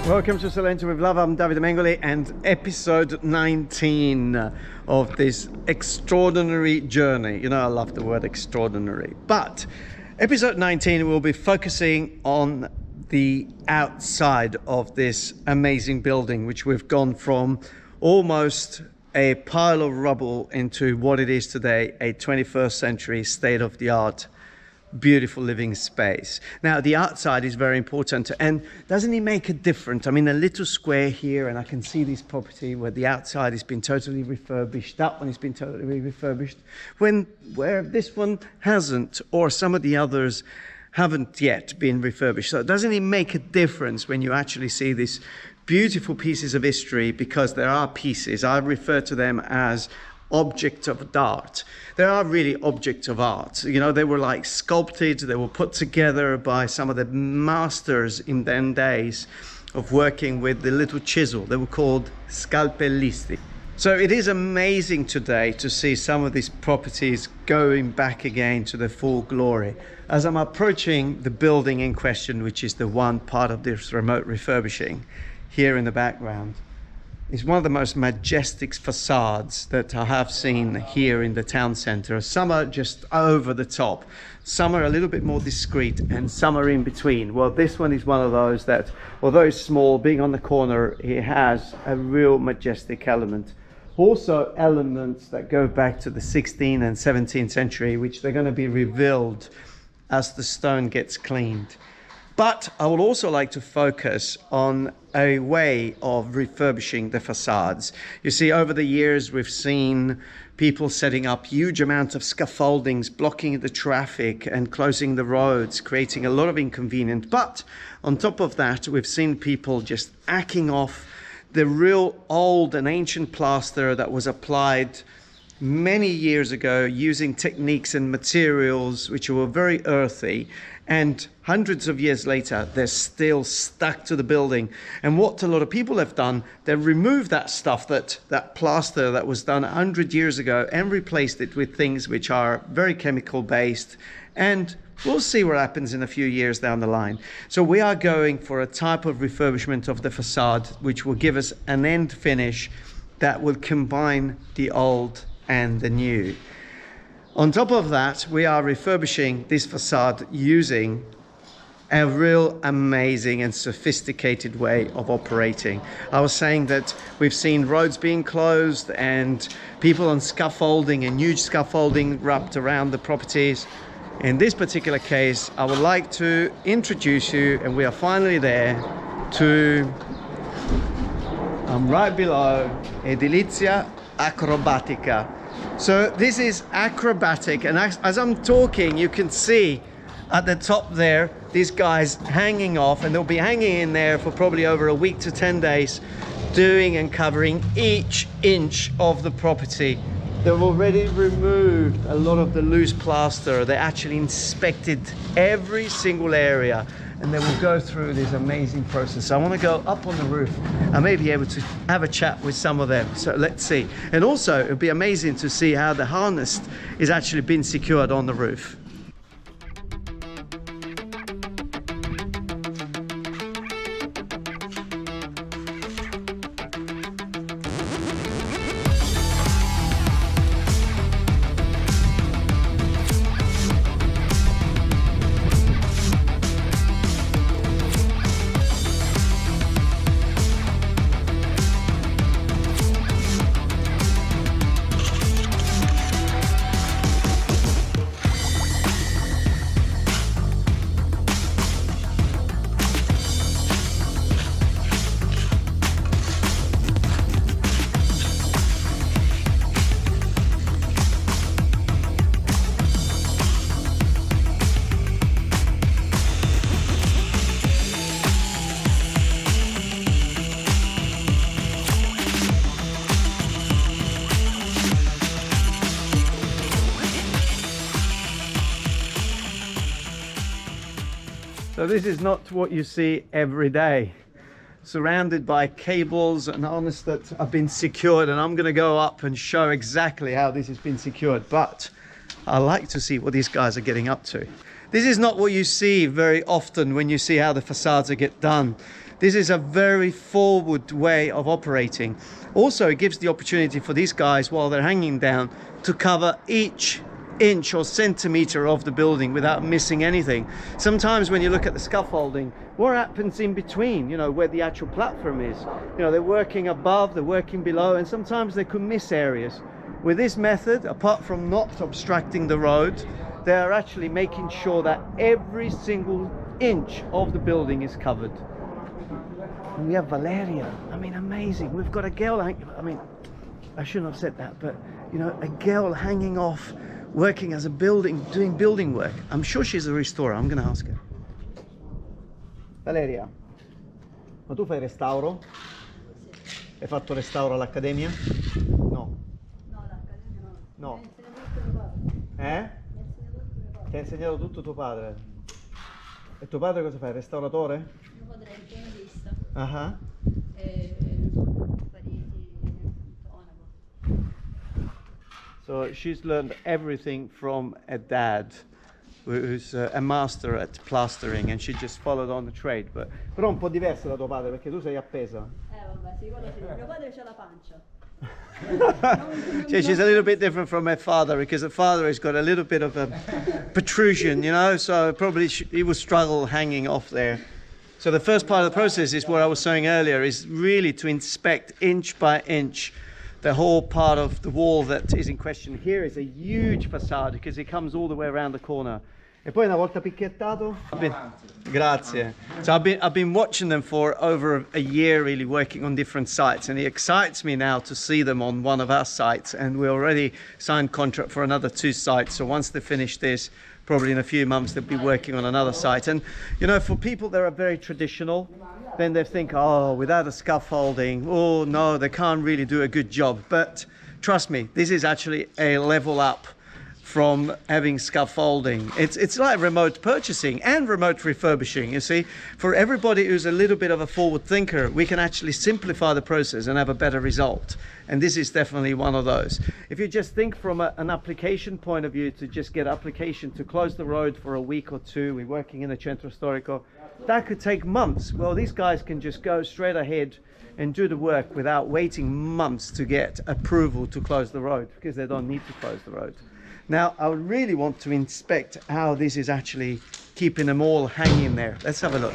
Welcome to Salento with Love. I'm Davide Mengoli and episode 19 of this extraordinary journey. You know, I love the word extraordinary, but episode 19 will be focusing on the outside of this amazing building, which we've gone from almost a pile of rubble into what it is today, a 21st century state-of-the-art beautiful living space. Now the outside is very important, and doesn't it make a difference? I mean, a little square here, and I can see this property where the outside has been totally refurbished, that one has been totally refurbished, where this one hasn't, or some of the others haven't yet been refurbished. So doesn't it make a difference when you actually see these beautiful pieces of history? Because there are pieces, I refer to them as objects of art. There are really objects of art. You know, they were like sculpted, they were put together by some of the masters in them days of working with the little chisel. They were called scalpellisti. So it is amazing today to see some of these properties going back again to their full glory. As I'm approaching the building in question, which is the one part of this remote refurbishing here in the background, it's one of the most majestic facades that I have seen here in the town center. Some are just over the top, some are a little bit more discreet, and some are in between. Well, this one is one of those that, although it's small, being on the corner, it has a real majestic element. Also elements that go back to the 16th and 17th century, which they're going to be revealed as the stone gets cleaned. But I would also like to focus on a way of refurbishing the facades. You see, over the years, we've seen people setting up huge amounts of scaffoldings, blocking the traffic and closing the roads, creating a lot of inconvenience. But on top of that, we've seen people just hacking off the real old and ancient plaster that was applied many years ago using techniques and materials which were very earthy, and hundreds of years later they're still stuck to the building. And what a lot of people have done, they've removed that stuff, that plaster that was done 100 years ago, and replaced it with things which are very chemical based, and we'll see what happens in a few years down the line. So we are going for a type of refurbishment of the facade which will give us an end finish that will combine the old and the new. On top of that, we are refurbishing this facade using a real amazing and sophisticated way of operating. I was saying that we've seen roads being closed and people on scaffolding and huge scaffolding wrapped around the properties. In this particular case, I would like to introduce you, and we are finally there, to, I'm right below, Edilizia Acrobatica. So this is Acrobatic, and as I'm talking, you can see at the top there, these guys hanging off, and they'll be hanging in there for probably over a week to 10 days, doing and covering each inch of the property. They've already removed a lot of the loose plaster. They actually inspected every single area, and they will go through this amazing process. I want to go up on the roof. I may be able to have a chat with some of them. So let's see. And also, it would be amazing to see how the harness is actually been secured on the roof. So this is not what you see every day. Surrounded by cables and harness that have been secured, and I'm going to go up and show exactly how this has been secured, but I like to see what these guys are getting up to. This is not what you see very often when you see how the facades are get done. this is a very forward way of operating. Also, it gives the opportunity for these guys, while they're hanging down, to cover each inch or centimeter of the building without missing anything. Sometimes when you look at the scaffolding, what happens in between, you know, where the actual platform is, you know, they're working above, they're working below, and sometimes they could miss areas. With this method, apart from not obstructing the road, they are actually making sure that every single inch of the building is covered. And we have Valeria. I mean, amazing. We've got a girl, I mean, I shouldn't have said that, but you know, a girl hanging off, working as a doing building work. I'm sure she's a restorer. I'm going to ask her. Valeria, ma tu fai restauro? Hai fatto restauro all'Accademia? No. No, l'Accademia No. no. Mi ha insegnato tutto tuo padre. Ti ha insegnato tutto tuo padre? E tuo padre cosa fa? Il restauratore? Mio padre è il pianista. Ah. E pareti, tonaco. So she's learned everything from a dad who's a master at plastering, and she just followed on the trade. Però un po' diverso da tuo padre, perché tu sei appesa. Vabbè, sì, quello sì. Mio padre c'ha la pancia. She's a little bit different from her father, because her father has got a little bit of a protrusion, you know, so probably he will struggle hanging off there. So the first part of the process is what I was saying earlier, is really to inspect inch by inch the whole part of the wall that is in question. Here is a huge facade because it comes all the way around the corner. E poi una volta picchiettato? Grazie. So I've been watching them for over a year, really working on different sites, and it excites me now to see them on one of our sites, and we already signed contract for another 2 sites. So once they finish this, probably in a few months they'll be working on another site. And you know, for people that are very traditional, then they think, oh, without a scaffolding, oh no, they can't really do a good job. But trust me, this is actually a level up from having scaffolding. It's like remote purchasing and remote refurbishing. You see, for everybody who's a little bit of a forward thinker, we can actually simplify the process and have a better result. And this is definitely one of those. If you just think from an application point of view, to just get application to close the road for a week or 2, we're working in the Centro Storico, that could take months. Well, these guys can just go straight ahead and do the work without waiting months to get approval to close the road, because they don't need to close the road. Now, I would really want to inspect how this is actually keeping them all hanging there. Let's have a look.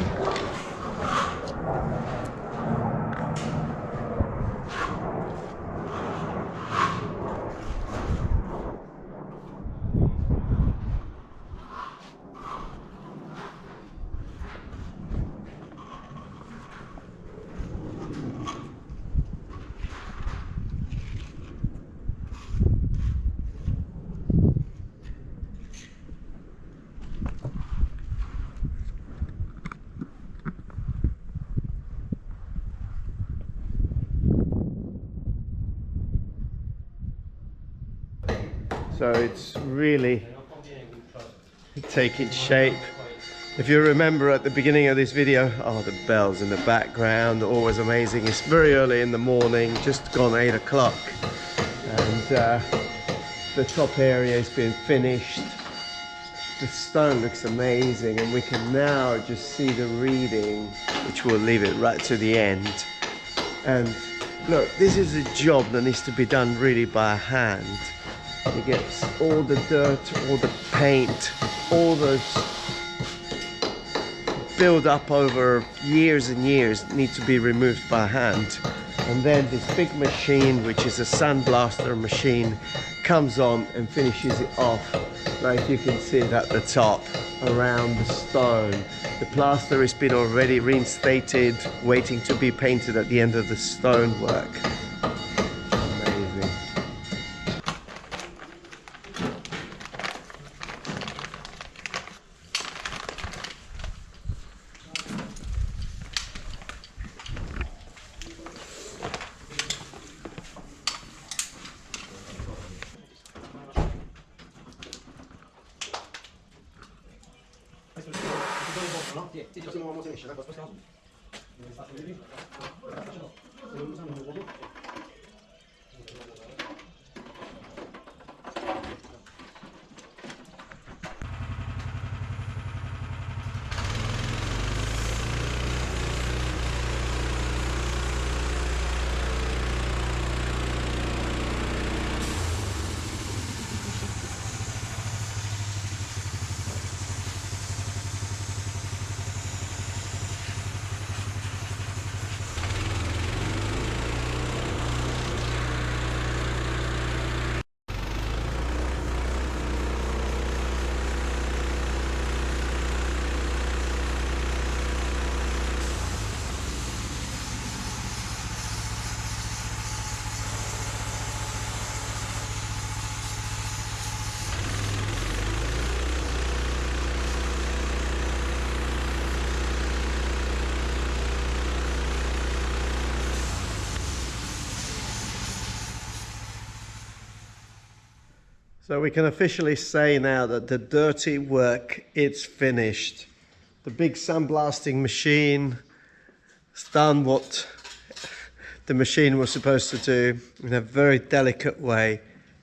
So it's really taking shape. If you remember at the beginning of this video, oh, the bells in the background, always amazing. It's very early in the morning, just gone 8 o'clock, and the top area has been finished. The stone looks amazing, and we can now just see the reading, which we'll leave it right to the end. And look, this is a job that needs to be done really by hand. It gets all the dirt, all the paint, all those build up over years and years need to be removed by hand. And then this big machine, which is a sandblaster machine, comes on and finishes it off, like you can see it at the top, around the stone. The plaster has been already reinstated, waiting to be painted at the end of the stonework. So we can officially say now that the dirty work is finished. The big sandblasting machine has done what the machine was supposed to do in a very delicate way.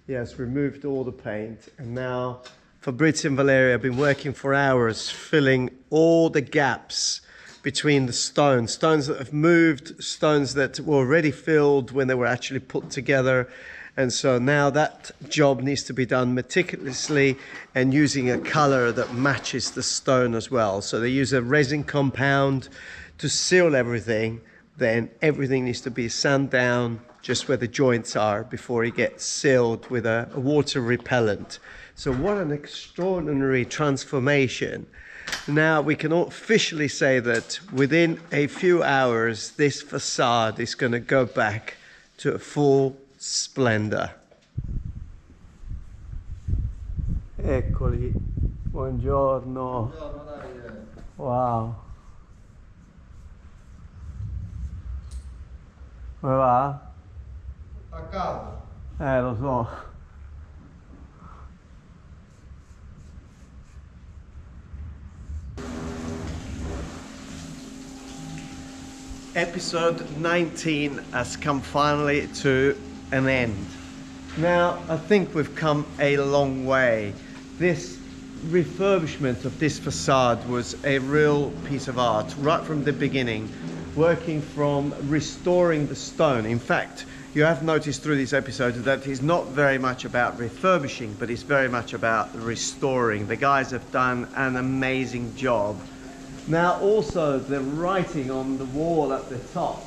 He has removed all the paint, and now Fabrizio and Valeria have been working for hours filling all the gaps between the stones that have moved, stones that were already filled when they were actually put together. And so now that job needs to be done meticulously and using a color that matches the stone as well. So they use a resin compound to seal everything. Then everything needs to be sanded down just where the joints are before it gets sealed with a water repellent. So what an extraordinary transformation. Now we can officially say that within a few hours, this facade is going to go back to a full splendor. Eccoli, buongiorno. Buongiorno Davide. Wow. Come va? Fa caldo. Lo so. Episode 19 has come finally to an end. Now, I think we've come a long way. This refurbishment of this facade was a real piece of art right from the beginning, working from restoring the stone. In fact, you have noticed through this episode that it's not very much about refurbishing, but it's very much about restoring. The guys have done an amazing job. Now also the writing on the wall at the top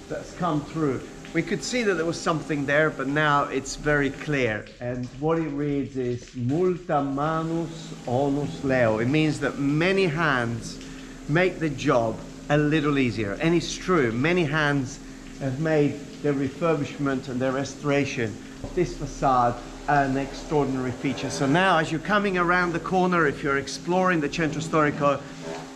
that's come through. We could see that there was something there, but now it's very clear. And what it reads is multa manus onus leo. It means that many hands make the job a little easier. And it's true, many hands have made the refurbishment and the restoration of this facade an extraordinary feature. So now as you're coming around the corner, if you're exploring the Centro Storico,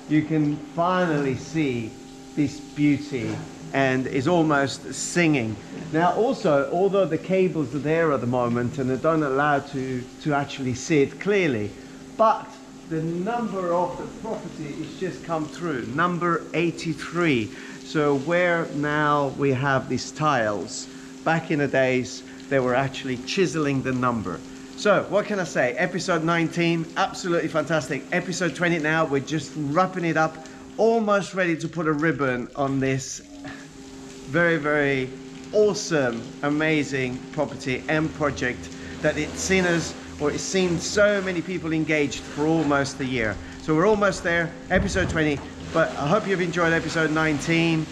you can finally see this beauty and is almost singing. Now also, although the cables are there at the moment and they don't allow to actually see it clearly, but the number of the property is just come through, number 83. So where now we have these tiles, back in the days, they were actually chiseling the number. So what can I say? Episode 19, absolutely fantastic. Episode 20 now, we're just wrapping it up, almost ready to put a ribbon on this very, very awesome, amazing property and project that it's seen so many people engaged for almost a year. So we're almost there, episode 20, but I hope you've enjoyed episode 19.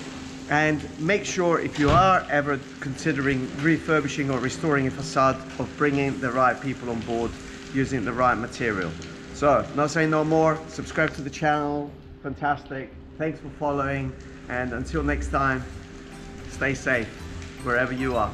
And make sure, if you are ever considering refurbishing or restoring a facade, of bringing the right people on board, using the right material. So, not saying no more, subscribe to the channel, fantastic, thanks for following, and until next time, stay safe, wherever you are.